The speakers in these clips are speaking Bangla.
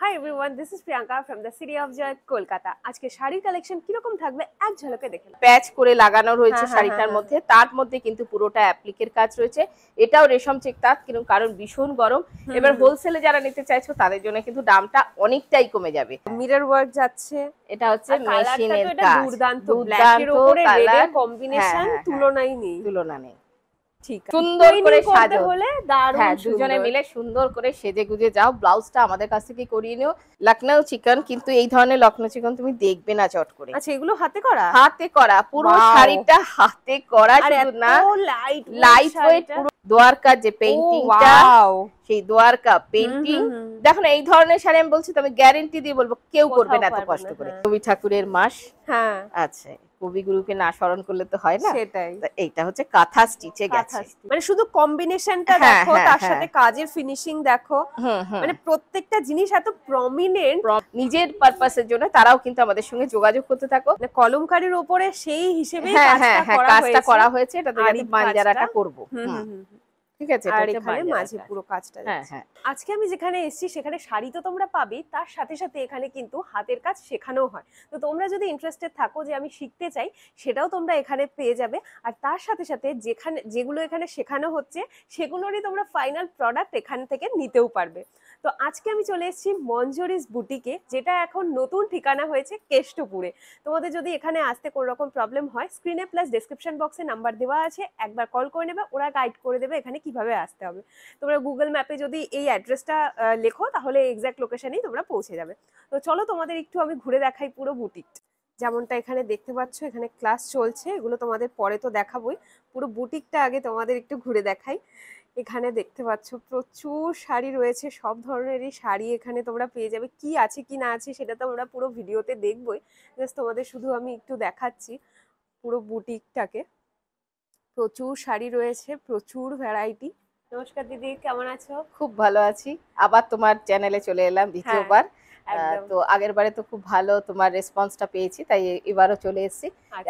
High everyone, this is Priyanka from the city of joy Kolkata. আজকে শাড়ির কালেকশন কিরকম থাকবে এক ঝলকে দেখে নাও। প্যাচ করে লাগানো রয়েছে শাড়িটার মধ্যে, তার মধ্যে কিন্তু পুরোটা অ্যাপ্লিকের কাজ রয়েছে। এটাও রেশম চেক তাঁত, কিন্তু কারণ ভীষণ গরম। এবার হোলসেলে যারা নিতে চাইছো তাদের জন্য কিন্তু দামটা অনেকটাই কমে যাবে। মিরর ওয়ার্ক যাচ্ছে, এটা হচ্ছে মেশিনের কাজ, দুর্দান্ত ব্ল্যাকের উপরে রেডের কম্বিনেশন, তুলনাই নেই, তুলনা নেই। ঠিক সুন্দর করে সাজো হলে দারুণ, হ্যাঁ দুজনে মিলে সুন্দর করে সেজে গুজে যাও। ব্লাউজটা আমাদের কাছ থেকে করিয়ে নিও। লখনৌ চিকন, কিন্তু এই ধরনের লখনৌ চিকন তুমি দেখবে না চট করে। আচ্ছা, এগুলো হাতে করা? হাতে করা, পুরো শাড়িটা হাতে করা, শুধু না লাইট ওয়েট, পুরো দ্বারকা যে পেইন্টিংটা, সেই দ্বারকা পেইন্টিং। দেখো না, এই ধরনের শাড়ি আমি বলছি, তুমি গ্যারান্টি দিয়ে বলবো কেউ করবে না এত কষ্ট করে। রবি ঠাকুরের মাস, হ্যাঁ আচ্ছা, কবিগুরুকে না স্মরণ করলে তো হয় না। সেটাই, এইটা হচ্ছে কাঁথা স্টিচে গেছে, মানে শুধু কম্বিনেশনটা দেখো, তার সাথে কাজের ফিনিশিং দেখো, মানে প্রত্যেকটা জিনিস এত প্রমিনেন্ট। নিজের পারপাসের জন্য তারাও কিন্তু আমাদের সঙ্গে যোগাযোগ করতে থাকো। কলমকারীর উপরে সেই হিসেবে কাজটা করা হয়েছে, এটাতে বাঞ্জারাটা করব। ঠিক আছে, আর এখানে মাঝে পুরো কাজটা। আজকে আমি যেখানে এসেছি সেখানে শাড়ি তো তোমরা পাবেই, তার সাথে সাথে এখানে কিন্তু হাতের কাজ শেখানো হয়। তো তোমরা যদি ইন্টারেস্টেড থাকো যে আমি শিখতে চাই, সেটাও তোমরা এখানে পেয়ে যাবে। আর তার সাথে সাথে যেগুলো এখানে শেখানো হচ্ছে সেগুলোরই তোমরা ফাইনাল প্রোডাক্ট এখান থেকে নিতেও পারবে। তো আজকে আমি চলে এসেছি মঞ্জুরিস বুটিকে, যেটা এখন নতুন ঠিকানা হয়েছে কেষ্টপুরে। তোমাদের যদি এখানে আসতে কোনো রকম প্রবলেম হয়, স্ক্রিনে প্লাস ডেসক্রিপশন বক্সে নাম্বার দেওয়া আছে, একবার কল করে নেবে, ওরা গাইড করে দেবে এখানে কিভাবে আসতে হবে। তোমরা গুগল ম্যাপে যদি এই অ্যাড্রেসটা লেখো, তাহলে এক্সাক্ট লোকেশনেই তোমরা পৌঁছে যাবে। তো চলো তোমাদের একটু আমি ঘুরে দেখাই পুরো বুটিক। যেমনটা এখানে দেখতে পাচ্ছ, এখানে ক্লাস চলছে, এগুলো তোমাদের পরে তো দেখাবোই। পুরো বুটিকটা আগে তোমাদের একটু ঘুরে দেখাই। এখানে দেখতে পাচ্ছ প্রচুর শাড়ি রয়েছে, সব ধরনেরই শাড়ি এখানে তোমরা পেয়ে যাবে। কি আছে কি না আছে সেটা তো আমরা পুরো ভিডিওতে দেখবোই, জাস্ট তোমাদের শুধু আমি একটু দেখাচ্ছি পুরো বুটিকটাকে। প্রচুর শাড়ি রয়েছে, প্রচুর ভ্যারাইটি। নমস্কার দিদি, কেমন আছো? খুব ভালো আছি, আবার তোমার চ্যানেলে চলে এলাম দ্বিতীয়বার। তো আগের বারে তো খুব ভালো তোমার রেসপন্সটা পেয়েছি, তাই এবারও চলে এসেছি।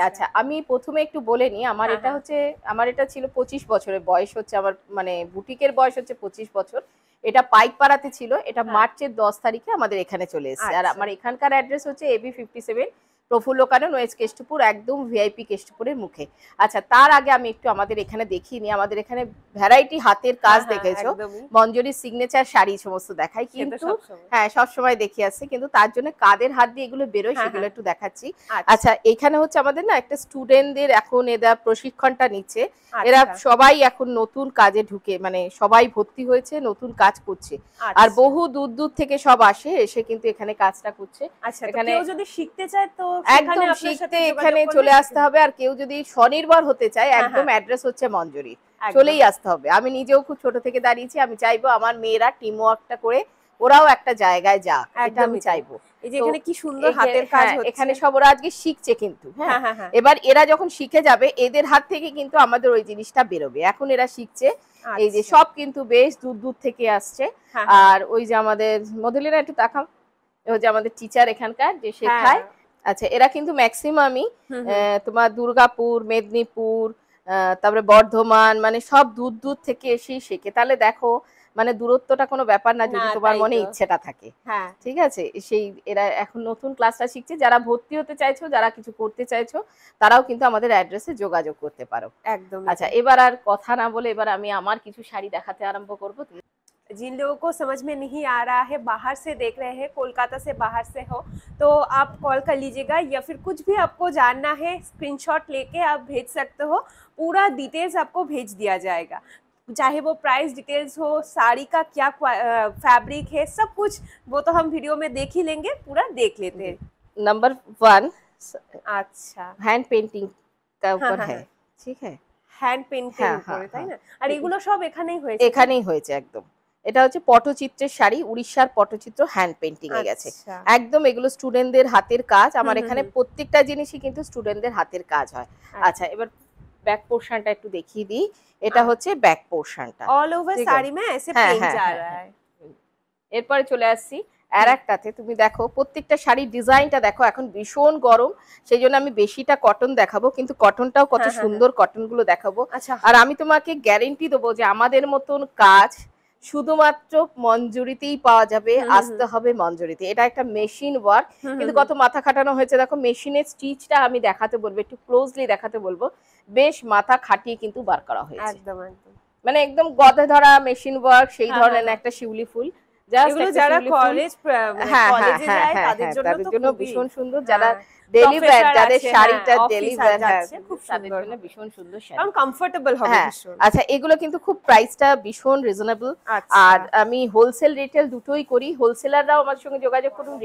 আচ্ছা, আমি প্রথমে একটু বলে নিই, আমার এটা ছিল 25 বছরের বয়স হচ্ছে আমার, মানে বুটিকের বয়স হচ্ছে 25 বছর। এটা পাইকপাড়াতে ছিল, এটা মার্চের 10 তারিখে আমাদের এখানে চলে এসেছে। আর আমার এখানকার অ্যাড্রেস হচ্ছে AB 57 প্রফুল্ল কানন, ওয়েস্ট কেষ্টপুর, একদম ভিআইপি কেষ্টপুরের মুখে। আচ্ছা, তার আগে আমি একটু আমাদের এখানে দেখিয়ে নিই। আমাদের এখানে ভ্যারাইটি হাতের কাজ দেখেছো, মঞ্জুরির সিগনেচার শাড়ি সমস্ত দেখাই, কিন্তু হ্যাঁ সবসময় দেখিয়ে আসছে, কিন্তু তার জন্য কাদের হাত দিয়ে এগুলো বেরোয় সেগুলো একটু দেখাচ্ছি। আচ্ছা, এখানে হচ্ছে আমাদের না একটা স্টুডেন্টদের এখন এরা প্রশিক্ষণটা নিচ্ছে। এরা সবাই এখন নতুন কাজে ঢুকে, মানে সবাই ভর্তি হয়েছে, নতুন কাজ করছে। আর বহু দূর দূর থেকে সব আসে, এসে কিন্তু এখানে কাজটা করছে। এখানে কেউ যদি শিখতে চায় তো একদম শিখতে এখানে চলে আসতে হবে। আর কেউ যদি স্বনির্ভর হতে চায়, একদম অ্যাড্রেস হচ্ছে মঞ্জুরি, চলেই আসতে হবে। আমি নিজেও খুব ছোট থেকে দাঁড়িয়েছি, আমি চাইবো আমার মেয়েরা টিম ওয়ার্কটা করে ওরাও একটা জায়গায় যাক, এটা আমি চাইবো। এই যে এখানে কি সুন্দর হাতের কাজ হচ্ছে, এখানে সব ওরা আজকে শিখছে কিন্তু। হ্যাঁ, এবার এরা যখন শিখে যাবে, এদের হাত থেকে কিন্তু আমাদের ওই জিনিসটা বেরোবে। এখন এরা শিখছে, এই যে সব কিন্তু বেশ দূর দূর থেকে আসছে। আর ওই যে আমাদের মধুলিনা, একটু তাকাও, ওই যে আমাদের টিচার এখানকার যে শেখায়। আচ্ছা, এরা কিন্তু ম্যাক্সিমামই তোমার দুর্গাপুর, মেদিনীপুর, তারপরে বর্ধমান, মানে সব দূর দূর থেকে এসেই শেখে। তাহলে দেখো, মানে দূরত্বটা কোনো ব্যাপার না, যদি তোমার মনে ইচ্ছেটা থাকে। ঠিক আছে, সেই এরা এখন নতুন ক্লাসটা শিখছে। যারা ভর্তি হতে চাইছো, যারা কিছু করতে চাইছো, তারাও কিন্তু আমাদের অ্যাড্রেসে যোগাযোগ করতে পারো। একদম। আচ্ছা, এবার আর কথা না বলে এবার আমি আমার কিছু শাড়ি দেখাতে আরম্ভ করবো। जिन लोगों को समझ में नहीं आ रहा है, बाहर से देख रहे हैं, कोलकाता से बाहर से हो, तो आप कॉल कर लीजिएगा, या फिर कुछ भी आपको जानना है स्क्रीनशॉट लेके आप भेज सकते हो। पूरा डिटेल्स आपको भेज दिया जाएगा, चाहे वो प्राइस डिटेल्स हो, साड़ी का क्या फैब्रिक है, सब कुछ वो तो हम वीडियो में देख ही लेंगे, पूरा देख लेते हैं। नंबर 1, अच्छा, हैंड पेंटिंग का ऊपर है, ठीक है, হ্যান্ড পেইন্টিং করে, তাই না? আর এগুলো সব এখানেই হয়েছে একদম। এটা হচ্ছে পটচিত্রের শাড়ি, উড়িষ্যার পটচিত্র হ্যান্ড পেইন্টিং এ গেছে একদম। এগুলো স্টুডেন্টদের হাতের কাজ। আমার এখানে প্রত্যেকটা জিনিসই কিন্তু স্টুডেন্টদের হাতের কাজ হয়। আচ্ছা, এবার ব্যাক পোরশনটা একটু দেখিয়ে দিই। এটা হচ্ছে ব্যাক পোরশনটা, অল ওভার শাড়ি মে ऐसे পেইন্ট जा रहा है। এরপরে চলে আসছি আর একটাতে। তুমি দেখো প্রত্যেকটা শাড়ির ডিজাইনটা দেখো, এখন ভীষণ গরম, সেই জন্য আমি বেশিটা কটন দেখাবো, কিন্তু কটনটাও কত সুন্দর কটন গুলো দেখাবো। আর আমি তোমাকে গ্যারেন্টি দেবো যে আমাদের মতন কাজ শুধুমাত্র মঞ্জুরিতেই পাওয়া যাবে, আসতে হবে মঞ্জুরিতে। এটা একটা মেশিন ওয়ার্ক, কিন্তু কত মাথা খাটানো হয়েছে দেখো। মেশিনের স্টিচটা আমি দেখাতে বলবো, একটু ক্লোজলি দেখাতে বলবো, বেশ মাথা খাটিয়ে কিন্তু বার করা হয়েছে। একদম একদম মানে একদম গদে ধরা মেশিন ওয়ার্ক সেই ধরনের একটা শিউলি ফুল। এগুলো যারা কলেজে যায় তাদের জন্য ভীষণ সুন্দর, যারা ডেলিভার, যাদের শাড়িটা ডেলিভার খুব তাদের সুন্দর, জন্য ভীষণ সুন্দর শাড়ি, কারণ কমফোর্টেবল হবে ভীষণ। আচ্ছা, এগুলো কিন্তু খুব প্রাইসটা ভীষণ রিজনেবল। আর আমি হোলসেল রিটেল দুটোই করি। হোলসেলাররাও আমার সঙ্গে যোগাযোগ করুন,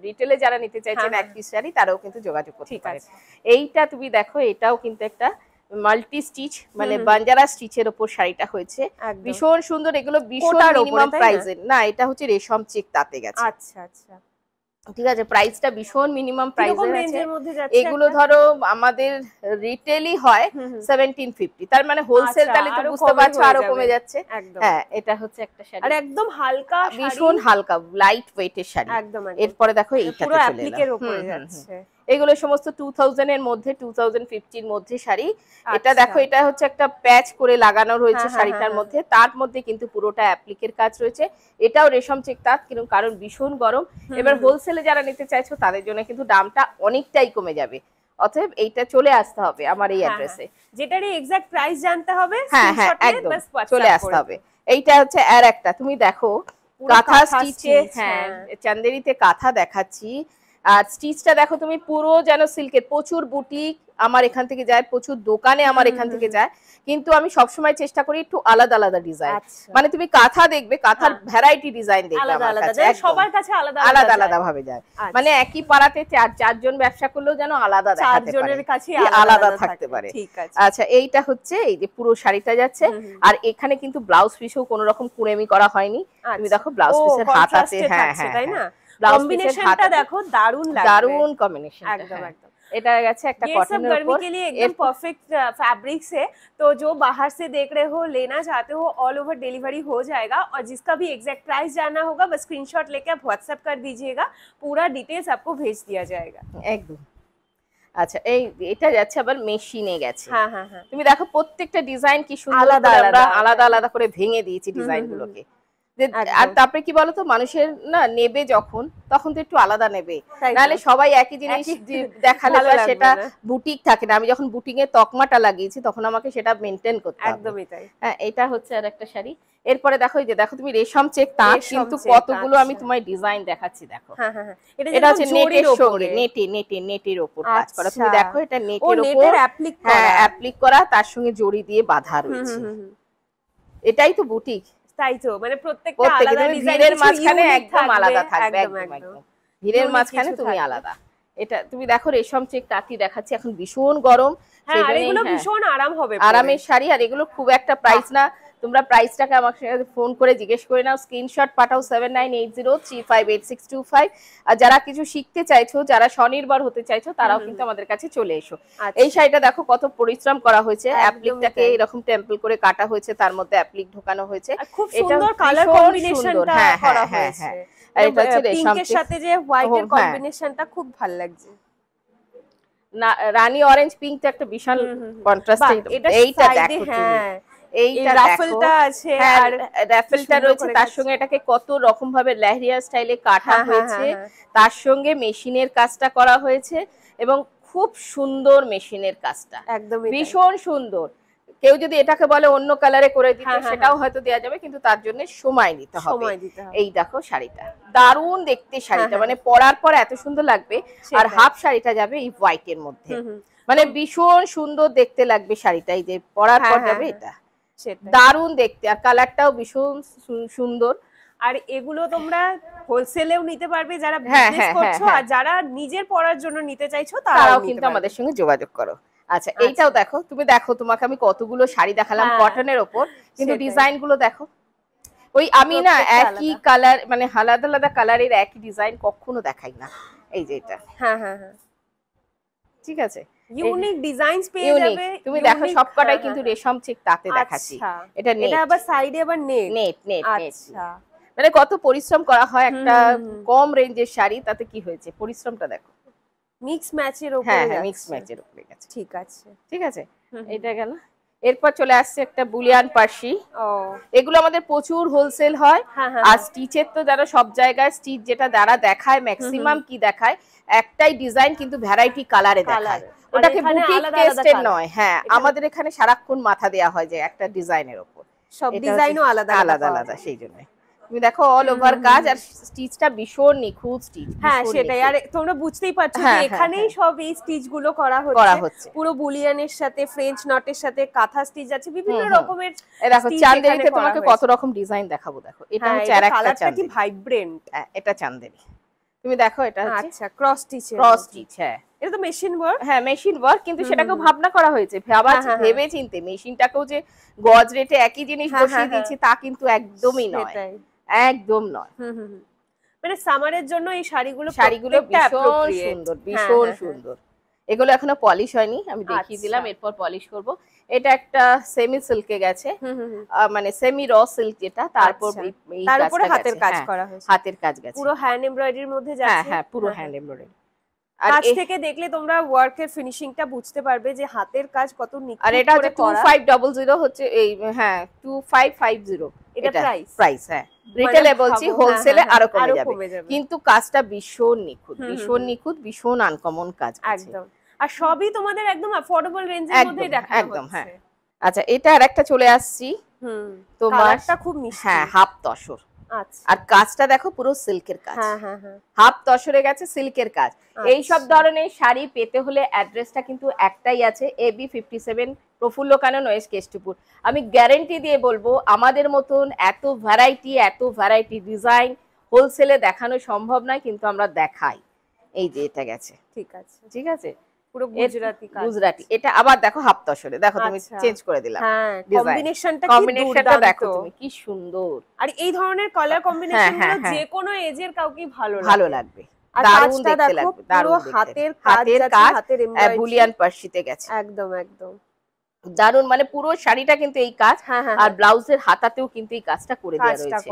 রিটেলে যারা নিতে চাইছেন এক পিস শাড়ি তারাও কিন্তু যোগাযোগ করতে পারেন। এইটা তুমি দেখো, এটাও কিন্তু একটা মাল্টি স্টিচ, মানে বাঞ্জারা স্টিচের উপর শাড়িটা হয়েছে, ভীষণ সুন্দর। এগুলো ভীষণ মিনিমাম প্রাইসের না, এটা হচ্ছে রেশম চেক তাতে গেছে। আচ্ছা আচ্ছা, ঠিক আছে, প্রাইসটা ভীষণ মিনিমাম প্রাইসের আছে। এগুলো ধরো আমাদের রিটেলই হয় 1750, তার মানে হোলসেল তাহলে তো বুঝতে পারছো আরো কমে যাচ্ছে। হ্যাঁ, এটা হচ্ছে একটা শাড়ি, আর একদম হালকা, ভীষণ হালকা লাইট ওয়েটের শাড়ি। একদম। এরপরে দেখো এইটা পুরো অ্যাপ্লিকের উপরে যাচ্ছে। এগুলো সমস্ত 2000 এর মধ্যে, 2050 মধ্যে শাড়ি। এটা দেখো, এটা হচ্ছে একটা প্যাচ করে লাগানো রয়েছে শাড়িটার মধ্যে, তার মধ্যে কিন্তু পুরোটা অ্যাপ্লিকের কাজ রয়েছে। এটাও রেশম চেক তাঁত, কিন্তু কারণ ভীষণ গরম। এবার হোলসেলে যারা নিতে চাইছো তাদের জন্য কিন্তু দামটা অনেকটাই কমে যাবে। অতএব এইটা চলে আসতে হবে আমার এই অ্যাড্রেসে, যেটার এক্সাক্ট প্রাইস জানতে হবে, হ্যাঁ একদম চলে আসতে হবে। এইটা হচ্ছে আর একটা, তুমি দেখো কাঁথা স্টিচে, হ্যাঁ চান্দেরিতে কাঁথা দেখাচ্ছি। আর স্টিচটা দেখো তুমি, পুরো যেন সিল্কের, প্রচুর বুটিক আমার এখান থেকে যায়, প্রচুর দোকানে আমার এখান থেকে যায়, কিন্তু আমি সবসময় চেষ্টা করি একটু আলাদা আলাদা ডিজাইন। মানে তুমি কাঁথা দেখবে, কাঁথার ভ্যারাইটি ডিজাইন দেখবে আমার কাছে, সবার কাছে আলাদা আলাদা ভাবে যায়। মানে একই পাড়াতে চারজন ব্যবসা করলেও যেন আলাদা দেখাতে পারে, আলাদা থাকতে পারে। আচ্ছা, এইটা হচ্ছে এই যে পুরো শাড়িটা যাচ্ছে, আর এখানে কিন্তু ব্লাউজ পিসেও কোনো রকম কুড়েমি করা হয়নি। তুমি দেখো ব্লাউজ পিসের হাত আছে, হ্যাঁ তাই না, কম্বিনেশনটা দেখো দারুণ লাগবে, দারুণ কম্বিনেশন। একদম একদম। এটা গেছে একটা কটনের উপর, के लिए एकदम परफेक्ट फैब्रिक्स है, तो जो बाहर से देख रहे हो, लेना चाहते हो, ऑल ओवर डिलीवरी हो जाएगा। और जिसका भी एग्जैक्ट प्राइस जानना होगा बस स्क्रीनशॉट लेके आप व्हाट्सएप कर दीजिएगा, पूरा डिटेल्स आपको भेज दिया जाएगा। একদম। আচ্ছা, এটা যাচ্ছে আবার মেশিনে গেছে। তুমি দেখো প্রত্যেকটা ডিজাইন কি সুন্দর, আমরা আলাদা আলাদা করে ভেঙে দিয়েছি ডিজাইনগুলোকে। আর তারপরে কি বলতো, মানুষের না নেবে যখন, তখন তো একটু আলাদা নেবে, নাহলে সবাই একই জিনিস দেখালে সেটা বুটিক থাকে না। আমি যখন বুটিং এর তকমাটা লাগিয়েছি তখন আমাকে সেটা মেনটেন করতে হবে। একদমই তাই। হ্যাঁ, এটা হচ্ছে আর একটা শাড়ি। এরপরে দেখো, এই যে দেখো তুমি রেশম চেক তাঁত, কিন্তু কতগুলো আমি তোমায় ডিজাইন দেখাচ্ছি। দেখো এটা হচ্ছে নেটের সঙ্গে, নেটের উপর কাজ করা। তুমি দেখো এটা নেটের উপর অ্যাপ্লিক করা, তার সঙ্গে জড়ি দিয়ে বাঁধা রয়েছে। এটাই তো বুটিক, তাই তো, মানে প্রত্যেকটা আলাদা ডিজাইন, ভিড়ের মাঝখানে একদম আলাদা থাকবে, একদম ভিড়ের মাঝখানে তুমি আলাদা। এটা তুমি দেখো রেশম চেক তাঁতি দেখাচ্ছি, এখন ভীষণ গরম, আর এগুলো ভীষণ আরাম হবে, আরামের শাড়ি। আর এগুলো খুব একটা প্রাইস না, তোমরা প্রাইসটাকে আমার সাথে ফোন করে জিজ্ঞেস করে নাও, স্ক্রিনশট পাঠাও 7980358625। আর যারা কিছু শিখতে চাইছো, যারা স্বনির্ভর হতে চাইছো, তারাও কিন্তু আমাদের কাছে চলে এসো। এই শাড়িটা দেখো কত পরিশ্রম করা হয়েছে, অ্যাপ্লিকটাকে এরকম টেম্পল করে কাটা হয়েছে, তার মধ্যে অ্যাপ্লিক ঢোকানো হয়েছে, খুব সুন্দর কালার কম্বিনেশনটা করা হয়েছে। আর এটা হচ্ছে পিঙ্কের সাথে যে হোয়াইটের কম্বিনেশনটা খুব ভালো লাগছে না, রানী অরেঞ্জ পিঙ্কটা একটা বিশাল কন্ট্রাস্ট। এইটা দেখো তুমি, এইটা রাফেলটা আছে, আর রাফেলটা রয়েছে, তার সঙ্গে এটাকে কত রকম ভাবে লেহরিয়া স্টাইলে কাটা হয়েছে, তার সঙ্গে মেশিনের কাজটা করা হয়েছে, এবং খুব সুন্দর মেশিনের কাজটা, একদম ভীষণ সুন্দর। কেউ যদি এটাকে বলে অন্য কালারে করে দিতে, সেটাও হয়তো দেয়া যাবে, কিন্তু তার জন্য সময় দিতে হবে। এই দেখো শাড়িটা দারুণ দেখতে, শাড়িটা মানে পরার পর এত সুন্দর লাগবে। আর হাফ শাড়িটা যাবে এই হোয়াইটের মধ্যে, মানে ভীষণ সুন্দর দেখতে লাগবে শাড়িটা, এই যে পরার পর যাবে, এটা দারুণ দেখতে, আর কালারটাও ভীষণ সুন্দর। আর এগুলো তোমরা হোলসেলেও নিতে পারবে যারা বিজনেস করছো, আর যারা নিজের পরার জন্য নিতে চাইছো তারাও কিন্তু আমাদের সঙ্গে যোগাযোগ করো। আচ্ছা, এইটাও দেখো, তুমি দেখো তোমাকে আমি কতগুলো শাড়ি দেখালাম কটনের ওপর, কিন্তু ডিজাইন গুলো দেখো, ওই আমি না একই কালার, মানে আলাদা আলাদা কালারের একই ডিজাইন কখনো দেখাই না। এই যে এটা, ঠিক আছে, ইউনিক ডিজাইনস পেয়ে যাবে। তুমি দেখো সবকটাই কিন্তু রেশম চেক তাতে দেখাচ্ছি। এটা নেট, এটা আবার সাইডে আবার নেট। আচ্ছা, মানে কত পরিশ্রম করা হয় একটা কম রেঞ্জের শাড়ি, তাতে কি হয়েছে, পরিশ্রমটা দেখো। মিক্স ম্যাচের উপরে, হ্যাঁ মিক্স ম্যাচের উপরে গেছে। ঠিক আছে, ঠিক আছে। এটা গেল। এরপর চলে আসছে একটা বুলিয়ান পার্সি। ও এগুলো আমাদের প্রচুর হোলসেল হয়। আর স্টিচের তো যারা সব জায়গায় স্টিচ যেটা যারা দেখায় ম্যাক্সিমাম কি দেখায় একটাই ডিজাইন কিন্তু ভ্যারাইটি কালারে দেখায়, ওটাকে বুটিক টেস্টের নয়। হ্যাঁ, আমাদের এখানে সারাক্ষণ মাথা দেয়া হয় যে একটা ডিজাইনের উপর সব ডিজাইনও আলাদা আলাদা আলাদা, সেই জন্য তুমি দেখো অল ওভার কাজ, আর স্টিচটা ভীষণ নিখুঁত স্টিচ। হ্যাঁ সেটাই, আর তোমরা বুঝতেই পারছো যে এখানেই সব এই স্টিচ গুলো করা হচ্ছে পুরো বুলিয়ানের সাথে ফ্রেঞ্চ নটের সাথে কাঁথা স্টিচ আছে বিভিন্ন রকমের। দেখো চান্দেরিতে তোমাকে কত রকম ডিজাইন দেখাবো, দেখো এটা হচ্ছে আরেকটা চান্দেরি, কি ভাইব্রেন্ট। এটা চান্দেরি, তুমি দেখো এটা হচ্ছে আচ্ছা ক্রস স্টিচ। ক্রস স্টিচ, হ্যাঁ এটা তো মেশিন ওয়ার্ক। হ্যাঁ মেশিন ওয়ার্ক, কিন্তু সেটাকেও ভাবনা করা হয়েছে, ভেবে চিনতে। মেশিনটাকেও যে গজ রেটে একই জিনিস বসিয়ে দিয়েছি তা কিন্তু একদমই নয়, একদম নয়। মানে সামারের জন্য এই শাড়িগুলো ভীষণ সুন্দর, ভীষণ সুন্দর। এগুলো এখনো পলিশ হয়নি, আমি দেখিয়ে দিলাম, এরপর পলিশ করব। এটা একটা সেমি সিল্কে গেছে, মানে সেমি র সিল্ক যেটা, তারপর তার উপরে হাতের কাজ করা হয়েছে, হাতের কাজ গেছে পুরো হ্যান্ড এমব্রয়ডারির মধ্যে যাচ্ছে। হ্যাঁ পুরো হ্যান্ড এমব্রয়ডারি। কাজ থেকে দেখলে তোমরা ওয়ার্কের ফিনিশিংটা বুঝতে পারবে যে হাতের কাজ কত নিখুঁত। আর এটা হচ্ছে 2500 হচ্ছে এই, হ্যাঁ 2550 এটা প্রাইস। হ্যাঁ রিটেলে বলছি, হোলসেলে আরো কমে যাবে, কিন্তু কাজটা ভীষণ নিখুঁত, ভীষণ নিখুঁত, ভীষণ আনকমন কাজ একদম। আর সবই তোমাদের একদম অ্যাফোর্ডেবল রেঞ্জের মধ্যে দেখানো হচ্ছে একদম। হ্যাঁ আচ্ছা, এটা আরেকটা চলে আসছি, তোমারটা খুব মিষ্টি, হ্যাঁ হাফ তসর। আচ্ছা, আর কাজটা দেখো পুরো সিল্কের কাজ, হাফ তসরে গেছে সিল্কের কাজ। এই সব ধরনের শাড়ি পেতে হলে অ্যাড্রেসটা কিন্তু একটাই আছে, AB57 প্রফুল্ল কানন ওয়েস্ট কেষ্টপুর। আমি গ্যারান্টি দিয়ে বলবো আমাদের মতন এত ভ্যারাইটি ডিজাইন হোলসেলে দেখানো সম্ভব নয়, কিন্তু আমরা দেখাই। এই যে এটা গেছে, ঠিক আছে পুরো গুজরাটি। এটা আবার দেখো হাফ তসরে, দেখো তুমি চেঞ্জ করে দিলাম, কম্বিনেশনটা দেখো তুমি কি সুন্দর। আর এই ধরনের কালার কম্বিনেশন গুলো যে কোনো এজের কাউকে ভালো লাগবে। আর কাজটা দেখো পুরো হাতের কাজ, বুলিয়ান পার্সিতে গেছে, একদম দারুন। মানে পুরো শাড়িটা কিন্তু এই কাজ, আর ব্লাউজের হাতাতেও কিন্তু এই কাজটা করে দেওয়া রয়েছে।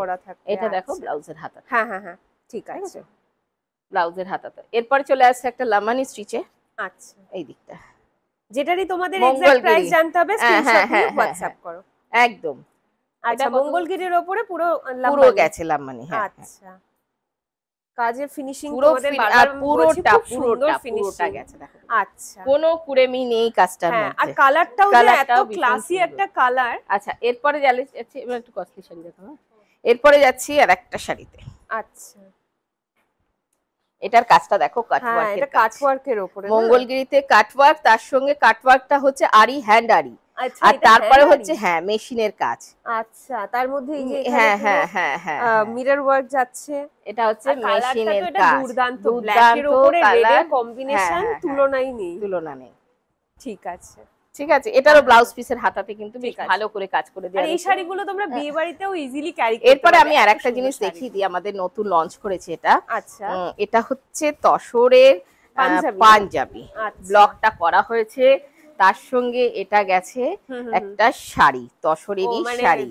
এটা দেখো ব্লাউজের হাতা, হ্যাঁ ঠিক আছে, ব্লাউজের হাতাতে। এরপর চলে আসছে একটা লামানি স্টিচে। আচ্ছা, এই দিকটা যেটারই তোমাদের এক্সাক্ট প্রাইস জানতে হবে, স্ক্রিনশট নিয়ে WhatsApp করো। একদম। আচ্ছা, মঙ্গলগিরির উপরে পুরো গেছে লামানি। হ্যাঁ আচ্ছা, কাজের ফিনিশিং তোমাদের পুরোটা গেছে, দেখো আচ্ছা কোনো কুড়েমি নেই কাজটার মধ্যে। আর কালারটাও যে এত ক্লাসি একটা কালার। আচ্ছা, এরপরে যাচ্ছি, এবার একটু কস্টলি শাড়ি দেখাবো। এরপরে যাচ্ছি আর একটা শাড়িতে। আচ্ছা, এটার কাজটা দেখো, কাটওয়ার্ক, এটা কাটওয়ার্কের উপরে, মঙ্গলগিরিতে কাটওয়ার্ক, তার সঙ্গে কাটওয়ার্কটা হচ্ছে আরি হ্যান্ড আরি, আর তারপরে হচ্ছে হ্যাঁ মেশিনের কাজ। আচ্ছা, তার মধ্যে এই যে হ্যাঁ মিরর ওয়ার্ক যাচ্ছে, এটা হচ্ছে মেশিনের কাজ। দুর্দান্ত ব্ল্যাকের উপরে রেডের কম্বিনেশন, তুলনা নেই। ঠিক আছে, এটারও ব্লাউজ পিসের হাতাতে কিন্তু বেশ ভালো করে কাজ করে দেয়া। আর এই শাড়িগুলো তোমরা বিয়ে বাড়িতেও ইজিলি ক্যারি করতে পারবে। এরপরে আমি আরেকটা জিনিস দেখিয়ে দিই, আমাদের নতুন লঞ্চ করেছে এটা। আচ্ছা, এটা হচ্ছে তসরের পাঞ্জাবি, ব্লকটা করা হয়েছে, তার সঙ্গে এটা গেছে একটা শাড়ি, তসরেরই শাড়ি,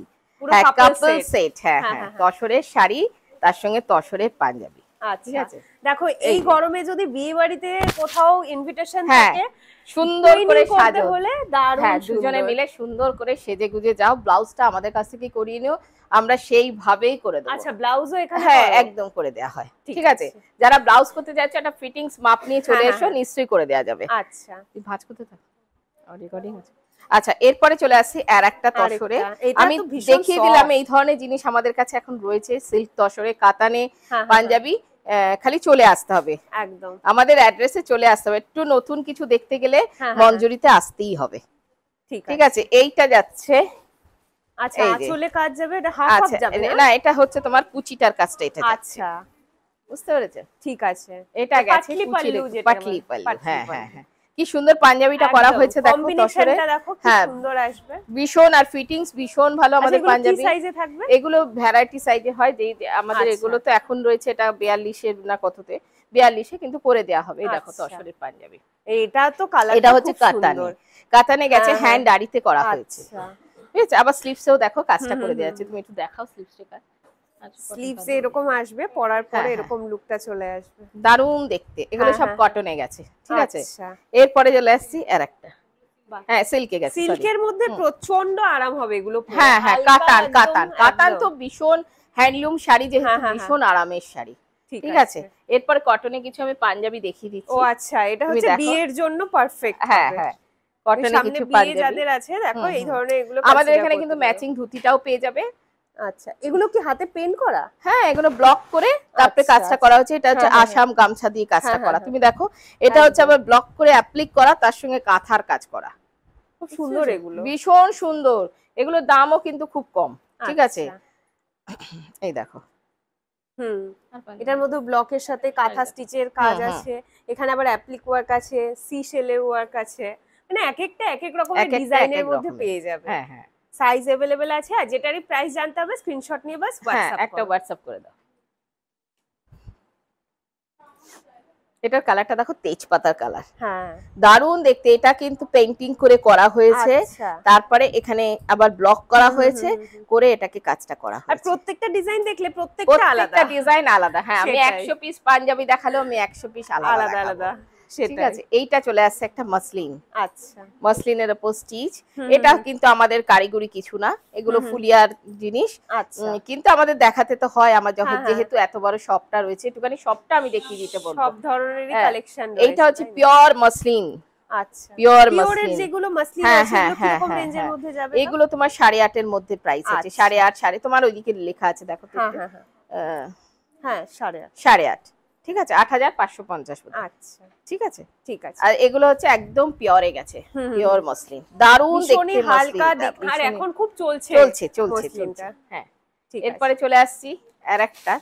কাপল সেট। হ্যাঁ তসরের শাড়ি, তার সঙ্গে তসরের পাঞ্জাবি। ঠিক আছে, দেখো এই গরমে যদি বিয়ে বাড়িতে কোথাও ইনভিটেশন থাকে, সুন্দর করে সাজো হলে দারুণ, দুজনে মিলে সুন্দর করে সেজে গুজে যাও। ব্লাউজটা আমাদের কাছ থেকে করিয়ে নিও, আমরা সেইভাবেই করে দেব। আচ্ছা, ব্লাউজও এখানে একদম করে দেয়া হয়। ঠিক আছে, যারা ব্লাউজ করতে যাচ্ছে একটা ফিটিংস মাপ নিয়ে চলে এসো, নিশ্চয়ই করে দেয়া যাবে। আচ্ছা, তুই ভাঁজ করতে থাক, রেকর্ডিং আছে। আচ্ছা, এরপরে চলে আসছি আর একটা তসরে। আমি দেখিয়ে দিলাম এই ধরনের জিনিস আমাদের কাছে এখন রয়েছে, সিল্ক তসরে, কাতানে, পাঞ্জাবি। খালি চলে আসতে হবে, একদম আমাদের অ্যাড্রেসে চলে আসতে হবে। একটু নতুন কিছু দেখতে গেলে মঞ্জুরিতে আসতেই হবে। ঠিক আছে, এইটা যাচ্ছে। আচ্ছা, চলে কাজ যাবে, এটা হাফ যাবে না, এটা হচ্ছে তোমার কুচিটার কাজটা, এটা যাচ্ছে। আচ্ছা, বুঝতে পেরেছো? ঠিক আছে, এটা গেছে পাটলি পাল্লু। হ্যাঁ কি সুন্দর পাঞ্জাবিটা করা হয়েছে, দেখো তসরে, সুন্দর আসবে ভীষণ। আর ফিটিংস ভীষণ ভালো আমাদের পাঞ্জাবি। কি সাইজে থাকবে? এগুলো ভ্যারাইটি সাইজে হয়, যে আমাদের এগুলো তো এখন রয়েছে এটা 42 এর না কততে, 42 এ কিন্তু করে দেয়া হবে। এই দেখো তসরের পাঞ্জাবি, এটা তো কালার, এটা হচ্ছে কাতানে গেছে, হ্যান্ড আড়িতে করা হয়েছে। ঠিক আছে, আবার স্লিভসেও দেখো কাজটা করে দেয়া আছে। তুমি একটু দেখাও স্লিভসে কাজ। স্লিভসে এরকম আসবে, পরার পরে এরকম লুকটা চলে আসবে, দারুণ দেখতে। এগুলো সব কটনে গেছে। ঠিক আছে, এরপরে চলে আসছি আরেকটা। হ্যাঁ সিল্কে গেছে, সিল্কের মধ্যে প্রচন্ড আরাম হবে এগুলো পরে। হ্যাঁ হ্যাঁ, হালকা কাতান একদম, কাতান কাতান একদম। তো ভীষণ হ্যান্ডলুম শাড়ি, যেহেতু হ্যাঁ, হ্যাঁ, ভীষণ আরামের শাড়ি। ঠিক আছে, এরপর কটনে কিছু আমি পাঞ্জাবি দেখিয়ে ও দিচ্ছি। আচ্ছা, এটা তুমি হচ্ছে দেখো। বিয়ের জন্য পারফেক্ট হ্যাঁ হবে। হ্যাঁ, কটনে সামনে কিছু বিয়ে পাঞ্জাবি যাদের আছে দেখো হুম, এই হুম। ধরনের এগুলো আমাদের consider এখানে করতে কিন্তু পারো। ম্যাচিং ধুতিটাও পেয়ে যাবে। আচ্ছা, এগুলো কি হাতে পেন করা? হ্যাঁ, এগুলো ব্লক করে তারপরে আচ্ছা, কাজটা আচ্ছা। করা হচ্ছে। এটা হচ্ছে হ্যাঁ, হ্যাঁ, আসাম গামছা দিয়ে কাজটা হ্যাঁ, হ্যাঁ, করা। হ্যাঁ। তুমি দেখো, এটা হচ্ছে একদম। আবার ব্লক করে অ্যাপ্লিক করা, তার সঙ্গে কাঁথার কাজ করা। খুব সুন্দর এগুলো। ভীষণ সুন্দর। এগুলোর দামও কিন্তু খুব কম। ঠিক আছে, আচ্ছা। এই দেখো। হুম, এটার মধ্যে ব্লকের সাথে কাঁথা স্টিচের কাজ আছে, এখানে আবার অ্যাপ্লিক ওয়ার্ক আছে, সি শেলের ওয়ার্ক আছে, মানে এক একটা এক এক রকমের ডিজাইনের মধ্যে পেয়ে যাবে। হ্যাঁ হ্যাঁ, সাইজ अवेलेबल আছে, আর যেটারই প্রাইস জানতে হবে স্ক্রিনশট নিয়ে বাস হ্যাঁ হোয়াটসঅ্যাপ একটা করো। হোয়াটসঅ্যাপ করে দাও। এটার কালারটা দেখো, তেজপাতার কালার। হ্যাঁ, দারুণ দেখতে। এটা কিন্তু পেইন্টিং করে করা হয়েছে, আচ্ছা। তারপরে এখানে আবার ব্লক করা হয়েছে, করে এটাকে কাজটা করা আর হয়েছে। প্রত্যেকটা ডিজাইন দেখলে প্রত্যেকটা আলাদা, প্রত্যেকটা ডিজাইন আলাদা। হ্যাঁ, আমি সেটাই। 100 পিস পাঞ্জাবি দেখালেও আমি 100 পিস আলাদা আলাদা দেখাবো। আলাদা, ঠিক সেটাই। আছে, এইটা চলে আসছে একটা মসলিন। আচ্ছা, মসলিনের উপর স্টিচ। এটা কিন্তু আমাদের কারিগরি কিছু না, এগুলো ফুলিয়ার জিনিস। আচ্ছা। কিন্তু আমাদের দেখাতে তো হয়, আমার যখন হ্যাঁ, হ্যাঁ। যেহেতু এত বড় শপটা রয়েছে, একটুখানি শপটা আমি দেখিয়ে দিতে বলবো। সব ধরনেরই হ্যাঁ, কালেকশন রয়েছে। এইটা হচ্ছে পিওর মসলিন। আচ্ছা, পিওর পিওরের মসলিন। যেগুলো মসলিন হ্যাঁ আছে হ্যাঁ এগুলো হ্যাঁ কিরকম হ্যাঁ রেঞ্জের হ্যাঁ, মধ্যে যাবে? এগুলো তোমার 8.5 এর মধ্যে প্রাইস আছে। আচ্ছা। 8.5 তোমার ওইদিকে লেখা আছে, দেখো তো হ্যাঁ একটু। হ্যাঁ হ্যাঁ, হ্যাঁ 8.5। 8.5, ঠিক আছে, 8,550 বোধহয়। আচ্ছা, ঠিক আছে, ঠিক আছে। আর এগুলো হচ্ছে একদম পিওরে গেছে, পিওর মসলিন। দারুণ ভীষণই দেখতে হালকা মসলিনটা, আর এখন খুব চলছে চলছে চলছে চলছে। মসলিনটা। হ্যাঁ, ঠিক এরপরে চলে আসছি আর একটা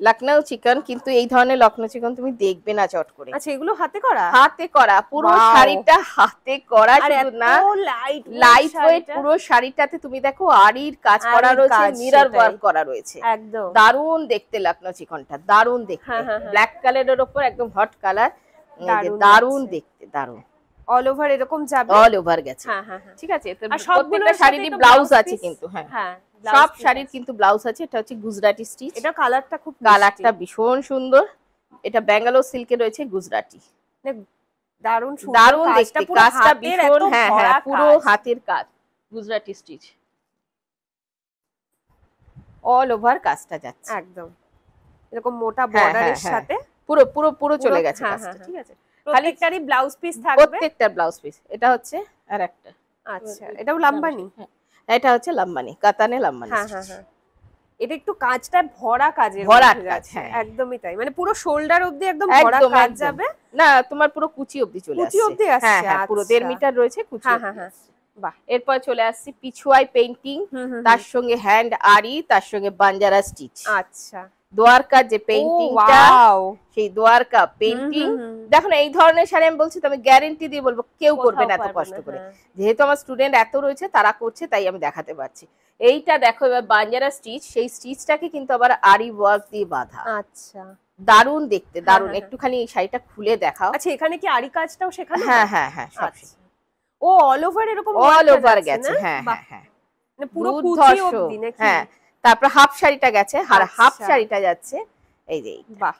লখনৌ চিকন। কিন্তু এই ধরনের লখনৌ চিকন তুমি দেখবে না চট করে। আচ্ছা, এগুলো হাতে করা? হাতে করা, পুরো Wow! শাড়িটা হাতে করা। আর শুধু এত না, লাইট লাইট ওয়েট পুরো শাড়িটাতে। তুমি দেখো আরির কাজ করা আরির রয়েছে, কাজ, মিরর সেটাই। ওয়ার্ক করা রয়েছে। একদম। দারুণ দেখতে লখনৌ চিকনটা, দারুণ দেখতে। হ্যাঁ, হ্যাঁ, হ্যাঁ। ব্ল্যাক কালারের উপর একদম হট কালার, দারুণ দারুণ লাগছে। দেখতে, দারুণ। অল ওভার এরকম যাবে। অল ওভার গেছে। হ্যাঁ হ্যাঁ হ্যাঁ। ঠিক আছে, তো আর সবগুলোর প্রত্যেকটা সাথে শাড়িরই তো ব্লাউজ blouse আছে piece। কিন্তু। হ্যাঁ, হ্যাঁ, সব blouse piece শাড়ির আছে। কিন্তু ব্লাউজ আছে। এটা হচ্ছে গুজরাটি স্টিচ। এটা কালারটা খুব কালারটা ভীষণ সুন্দর। এটা ব্যাঙ্গালোর সিল্কে রয়েছে, গুজরাটি। দারুণ সুন্দর দারুণ কাজটা, দেখতে, পুরো কাজটা হাতের ভীষণ। এত হ্যাঁ ভরা হ্যাঁ, পুরো কাজ। হাতের কাজ, গুজরাটি স্টিচ। অল ওভার কাজটা যাচ্ছে একদম এরকম মোটা হ্যাঁ, হ্যাঁ, বর্ডারের হ্যাঁ। সাথে পুরো পুরো পুরো চলে গেছে হ্যাঁ, কাজটা। হ্যাঁ, ঠিক আছে, প্রত্যেকটারই ব্লাউজ পিস থাকবে। প্রত্যেকটা ব্লাউজ পিস। এটা হচ্ছে আর একটা। আচ্ছা, এটাও লাম্বানি? হ্যাঁ, এটা হচ্ছে লাম্বানি, কাতানে লাম্বানি হ্যাঁ স্টিচ। হ্যাঁ হ্যাঁ, এটা একটু কাজটা ভরা কাজের ভরা মধ্যে কাজ, যাচ্ছে। হ্যাঁ। একদমই তাই, মানে পুরো শোল্ডার অবধি একদম ভরা একদম কাজ একদম। যাবে। না, তোমার পুরো কুচি অবধি চলে আসছে। কুচি অবধি আসছে? হ্যাঁ হ্যাঁ, পুরো আচ্ছা। 1.5 মিটার রয়েছে, কুচি হ্যাঁ অবধি হ্যাঁ হ্যাঁ, আসছে। বাহ। এরপর চলে আসছি পিছুয়াই পেইন্টিং, তার সঙ্গে হ্যান্ড আরি, তার সঙ্গে বাঞ্জারা স্টিচ। আচ্ছা, দ্বারকা যে পেইন্টিংটা, ওয়াও, সেই দ্বারকা পেইন্টিং। দেখো না, এই ধরনের শাড়ি আমি বলছি তো, আমি গ্যারান্টি দিয়ে বলবো কেউ করবে না এত কষ্ট করে। যেহেতু আমার স্টুডেন্ট এত রয়েছে, তারা করছে, তাই আমি দেখাতে পারছি। এইটা দেখো, এবার বাঞ্জারা স্টিচ, সেই স্টিচটাকে কিন্তু আবার আরি ওয়ার্ক দিয়ে বাঁধা। আচ্ছা, দারুণ দেখতে, দারুণ। হ্যাঁ, একটুখানি এই শাড়িটা খুলে দেখাও। আচ্ছা, এখানে কি আরি কাজটাও শেখানো হয়? হ্যাঁ হ্যাঁ হ্যাঁ, সব আচ্ছা। ও অল ওভার এরকম অল ওয়ার্কটা ওভার যাচ্ছে গেছে। না? হ্যাঁ বাহ, হ্যাঁ হ্যাঁ, মানে পুরো কুচি দুর্ধর্ষ। অবধি নাকি? হ্যাঁ, তারপর হাফ শাড়িটা গেছে, আর হাফ আচ্ছা। শাড়িটা যাচ্ছে এই যে। বাহ,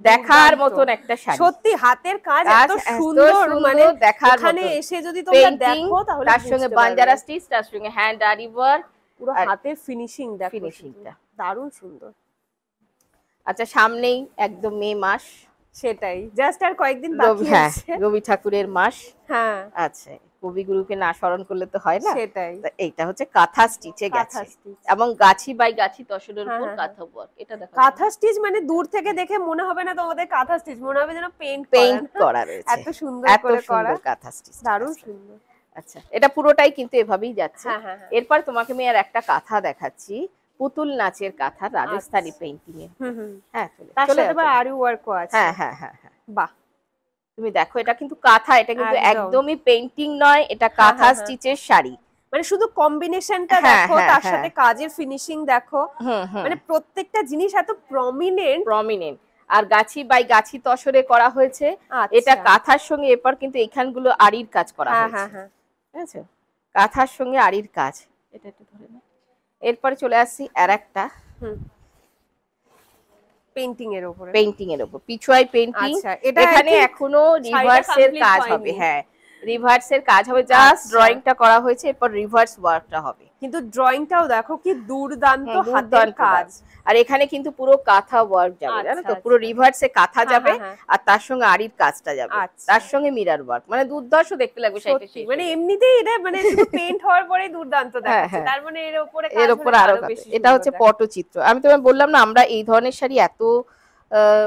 দেখার দুর্দান্ত। মতন একটা শাড়ি। সত্যি হাতের কাজ কাজ এত এত সুন্দর, মানে দেখার এখানে মতন। এসে যদি তোমরা পেইন্টিং, দেখো তাহলে তার সঙ্গে বুঝতে বাঞ্জারা পারবে। স্টিচ, তার সঙ্গে হ্যান্ড আরি ওয়ার্ক, পুরো আর হাতের ফিনিশিং দেখো, ফিনিশিংটা দারুণ সুন্দর। আচ্ছা, সামনেই একদম মে মাস। সেটাই, জাস্ট আর কয়েকদিন বাকি হ্যাঁ, আছে। রবি ঠাকুরের মাস। হ্যাঁ, আচ্ছা, কবিগুরুকে না স্মরণ করলে তো হয় না। সেটাই, তা এইটা হচ্ছে কাঁথা স্টিচে কাঁথা গেছে, স্টিচ। এবং গাছি বাই গাছি তসরের হ্যাঁ, উপর হ্যাঁ, কাঁথা ওয়ার্ক। এটা দেখো, কাঁথা স্টিচ মানে দূর থেকে দেখে মনে হবে না তোমাদের কাঁথা স্টিচ, মনে হবে যেন পেইন্ট করা রয়েছে। এত সুন্দর এত করে করা, সুন্দর কাঁথা স্টিচ, দারুণ সুন্দর। আচ্ছা, এটা পুরোটাই কিন্তু এভাবেই যাচ্ছে। হ্যাঁ হ্যাঁ হ্যাঁ, এরপর তোমাকে আমি আর একটা কাঁথা দেখাচ্ছি, পুতুল নাচের কাঁথা, রাজস্থানি পেইন্টিং এর। হ্যাঁ, তার সাথে আবার আরি ওয়ার্কও আছে। হ্যাঁ হ্যাঁ হ্যাঁ হ্যাঁ, বাহ, তুমি দেখো, এটা কিন্তু কাঁথা, এটা কিন্তু একদম। একদমই পেইন্টিং নয়, এটা হ্যাঁ, কাঁথা হ্যাঁ, স্টিচের শাড়ি। মানে শুধু কম্বিনেশনটা হ্যাঁ, দেখো, হ্যাঁ, তার হ্যাঁ। সাথে কাজের ফিনিশিং দেখো, মানে প্রত্যেকটা জিনিস এত প্রমিনেন্ট। আর গাছি বাই গাছি তসরে করা হয়েছে। আচ্ছা। এটা কাঁথার সঙ্গে এরপর কিন্তু এখানগুলো আরির কাজ করা হ্যাঁ হয়েছে। হ্যাঁ হ্যাঁ, ঠিক আছে, কাঁথার সঙ্গে আরির কাজ। এটা একটু ধরে নাও। এরপরে চলে আসছি আর একটা পেইন্টিং এর উপরে, পেইন্টিং এর উপর, পিছুয়াই পেইন্টিং। আচ্ছা, এটা এখানে এখনো রিভার্সের কাজ হবে। হ্যাঁ, রিভার্সের কাজ হবে, জাস্ট ড্রয়িংটা করা হয়েছে, এরপর রিভার্স ওয়ার্কটা হবে। কিন্তু ড্রয়িংটাও দেখো কি দুর্দান্ত হাতের কাজ। আর এখানে কিন্তু পুরো কাঁথা ওয়ার্ক যাবে, জানো তো, পুরো রিভার্সে কাঁথা যাবে আর তার সঙ্গে আড়ির কাজটা যাবে, তার সঙ্গে মিরর ওয়ার্ক, মানে দুর্ধর্ষ দেখতে লাগবে শাড়িটা। মানে এমনিতেই এটা মানে শুধু পেইন্ট হওয়ার পরেই দুর্দান্ত দেখাচ্ছে, তার মানে এর উপরে আরো বেশি। এটা হচ্ছে পটচিত্র। আমি তোমায় বললাম না, আমরা এই ধরনের শাড়ি এত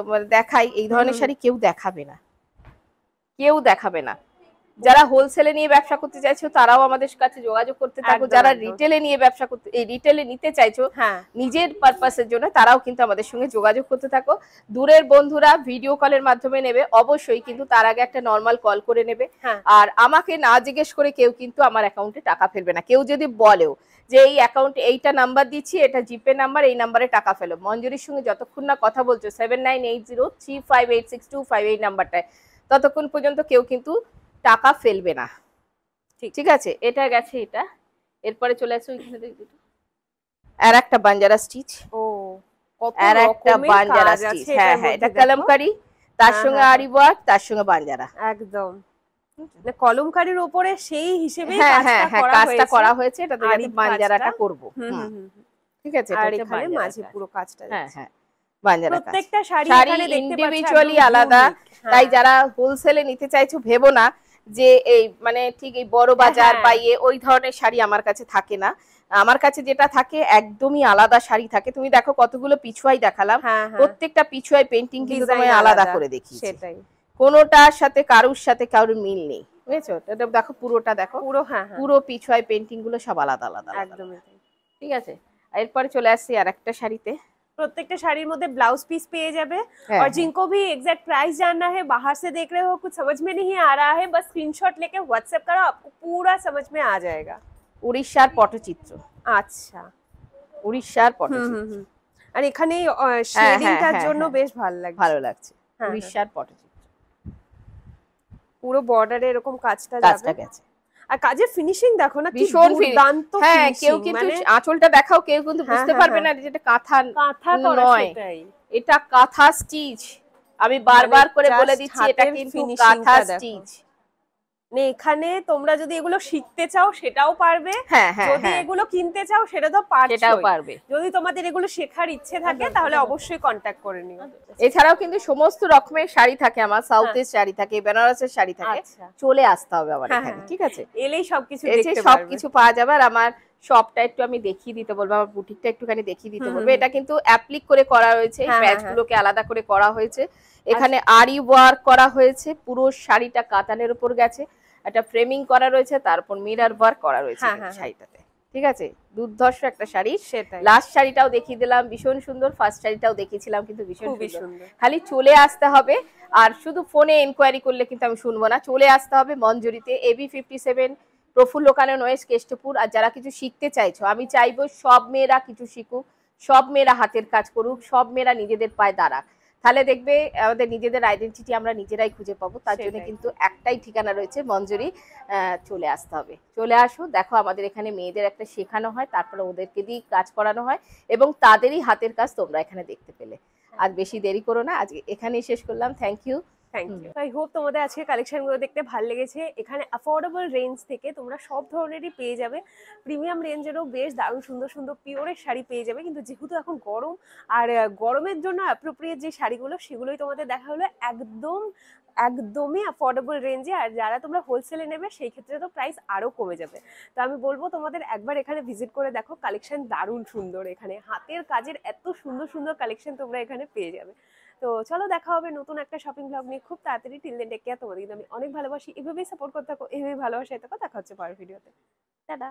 মানে দেখাই, এই ধরনের শাড়ি কেউ দেখাবে না, কেউ দেখাবে না। যারা হোলসেলে নিয়ে ব্যবসা করতে চাইছো তারাও আমাদের কাছে যোগাযোগ করতে থাকো, যারা রিটেলে নিয়ে ব্যবসা করতে, এই রিটেলে নিতে চাইছো নিজের পারপাসের জন্য, তারাও কিন্তু আমাদের সঙ্গে যোগাযোগ করতে থাকো। দূরের বন্ধুরা ভিডিও কলের মাধ্যমে নেবে অবশ্যই, কিন্তু তার আগে একটা নর্মাল কল করে নেবে। আর আমাকে না জিজ্ঞেস করে কেউ কিন্তু আমার অ্যাকাউন্টে টাকা ফেলবে না। কেউ যদি বলেও যে এই অ্যাকাউন্টে এইটা নাম্বার দিচ্ছি, এটা জিপে নাম্বার, এই নাম্বারে টাকা ফেলো, মঞ্জুরির সঙ্গে যতক্ষণ না কথা বলছো 7980358625 এই নাম্বারটায়, ততক্ষণ পর্যন্ত কেউ কিন্তু টাকা ফেলবে না। ঠিক আছে, এটা গেছে এটা। এরপরে চলে আসো এখানে দুটো আর একটা বাঞ্জারা স্টিচ। ও কত আর একটা বাঞ্জারা স্টিচ। হ্যাঁ হ্যাঁ, এটা কলমকারী, তার সঙ্গে আরি ওয়ার্ক, তার সঙ্গে বাঞ্জারা। একদম কলমকারীর উপরে সেই হিসেবে কাজটা করা হয়েছে, এটাতে আমি বাঞ্জারাটা করব। ঠিক আছে, আর এখানে মাঝে পুরো কাজটা। হ্যাঁ হ্যাঁ, বাঞ্জারা কাজ। প্রত্যেকটা শাড়ি এখানে দেখতে পাচ্ছ ইন্ডিভিজুয়ালি আলাদা, তাই যারা হোলসেলে নিতে চাইছো ভেবো না যে এই মানে ঠিক এই বড় বাজার বা ওই ধরনের শাড়ি আমার কাছে থাকে না। আমার কাছে যেটা থাকে একদমই আলাদা শাড়ি থাকে। তুমি দেখো কতগুলো পিছুয়াই দেখালাম, প্রত্যেকটা পিছুয়াই পেইন্টিং কিন্তু তোমায় আলাদা করে দেখিয়েছি। সেটাই, কোনোটার সাথে কারুর সাথে কারুর মিল নেই, বুঝেছো? এটা দেখো পুরোটা দেখো, পুরো পিছুয়াই পেইন্টিং গুলো সব আলাদা আলাদা। একদমই ঠিক আছে। এরপরে চলে আসছি আর একটা শাড়িতে। प्रत्येक शाड़ी में ब्लाउज पीस पे जाबे। और जिनको भी एग्जैक्ट प्राइस जानना है, बाहर से देख रहे हो कुछ समझ में नहीं आ रहा है, बस स्क्रीनशॉट लेके व्हाट्सएप करो, आपको पूरा समझ में आ जाएगा। উড়িষ্যার পটচিত্র। আচ্ছা, উড়িষ্যার পটচিত্র। আর এখানে শেডিংটার জন্য বেশ ভালো লাগছে। উড়িষ্যার পটচিত্র, পুরো বর্ডারে এরকম কাজটা গেছে। আর কাজের ফিনিশিং দেখো না, কি দুর্দান্ত। হ্যাঁ, কেউ কিন্তু আঁচলটা দেখাও, কেউ কিন্তু বুঝতে পারবে না যেটা কাঁথা নয়, এটা কাঁথা স্টিচ। আমি বারবার করে বলে দিচ্ছি এটা কিন্তু কাঁথা স্টিচ। এখানে তোমরা যদি এগুলো শিখতে চাও সেটাও পারবে, যদি এগুলো কিনতে চাও সেটা তো পারবে। যদি তোমাদের এগুলো শেখার ইচ্ছে থাকে তাহলে অবশ্যই কন্টাক্ট করে নিও। এছাড়াও কিন্তু সমস্ত রকমের শাড়ি থাকে আমার, সাউথের শাড়ি থাকে, বেনারসের শাড়ি থাকে, চলে আসতে হবে আমার এখানে। ঠিক আছে, এলেই সবকিছু পাওয়া যাবে। আর আমার শপটা একটু আমি দেখিয়ে দিতে বলবো, আমার বুটিকটা একটুখানি দেখিয়ে দিতে বলবো। এটা কিন্তু অ্যাপ্লিক করে করা হয়েছে, প্যাচগুলোকে আলাদা করে করা হয়েছে। এখানে আরি ওয়ার্ক করা হয়েছে, পুরো শাড়িটা কাতানের উপর গেছে, একটা ফ্রেমিং করা রয়েছে, তারপর মিরর ওয়ার্ক করা রয়েছে শাড়িটাতে। ঠিক আছে, দুর্ধর্ষ একটা শাড়ি। লাস্ট শাড়িটাও দেখিয়ে দিলাম, ভীষণ সুন্দর। ফার্স্ট শাড়িটাও দেখিয়েছিলাম, কিন্তু ভীষণ সুন্দর। খালি চলে আসতে হবে, আর শুধু ফোনে এনকোয়ারি করলে কিন্তু আমি শুনবো না। চলে আসতে হবে মঞ্জুরিতে, AB57 প্রফুল্ল কানন ওয়েস্ট, কেষ্টপুর। আর যারা কিছু শিখতে চাইছো, আমি চাইবো সব মেয়েরা কিছু শিখুক, সব মেয়েরা হাতের কাজ করুক, সব মেয়েরা নিজেদের পায়ে দাঁড়াক। তাহলে দেখবে আমাদের নিজেদের আইডেন্টিটি আমরা নিজেরাই খুঁজে পাবো। তার জন্য কিন্তু একটাই ঠিকানা রয়েছে, মঞ্জুরি। চলে আসতে হবে, চলে আসো। দেখো আমাদের এখানে মেয়েদের একটা শেখানো হয়, তারপরে ওদেরকে দিয়ে কাজ করানো হয়, এবং তাদেরই হাতের কাজ তোমরা এখানে দেখতে পেলে। আর বেশি দেরি করো না, আজকে এখানেই শেষ করলাম। Thank you. আই হোপ তোমাদের আজকে কালেকশনগুলো দেখতে ভালো লেগেছে। এখানে অ্যাফোর্ডেবল রেঞ্জ থেকে তোমরা সব ধরনেরই পেয়ে যাবে, প্রিমিয়াম রেঞ্জেরও বেশ দারুণ সুন্দর সুন্দর পিওরের শাড়ি পেয়ে যাবে। কিন্তু যেহেতু এখন গরম, আর গরমের জন্য অ্যাপ্রোপ্রিয়েট যে শাড়িগুলো সেগুলোই তোমাদের দেখা হলো একদমই অ্যাফোর্ডেবল রেঞ্জে। আর যারা তোমরা হোলসেলে নেবে সেই ক্ষেত্রে তো প্রাইস আরও কমে যাবে। তো আমি বলবো তোমাদের একবার এখানে ভিজিট করে দেখো, কালেকশন দারুণ সুন্দর। এখানে হাতের কাজের এত সুন্দর সুন্দর কালেকশন তোমরা এখানে পেয়ে যাবে। তো চলো, দেখা হবে নতুন একটা শপিং ব্লগ নিয়ে খুব তাড়াতাড়ি। Till then take care. তোমাদের কিন্তু আমি অনেক ভালোবাসি, এভাবেই সাপোর্ট করতে থাকো, এভাবেই ভালোবাসায় থাকো। দেখা হচ্ছে পরের ভিডিওতে। টাটা।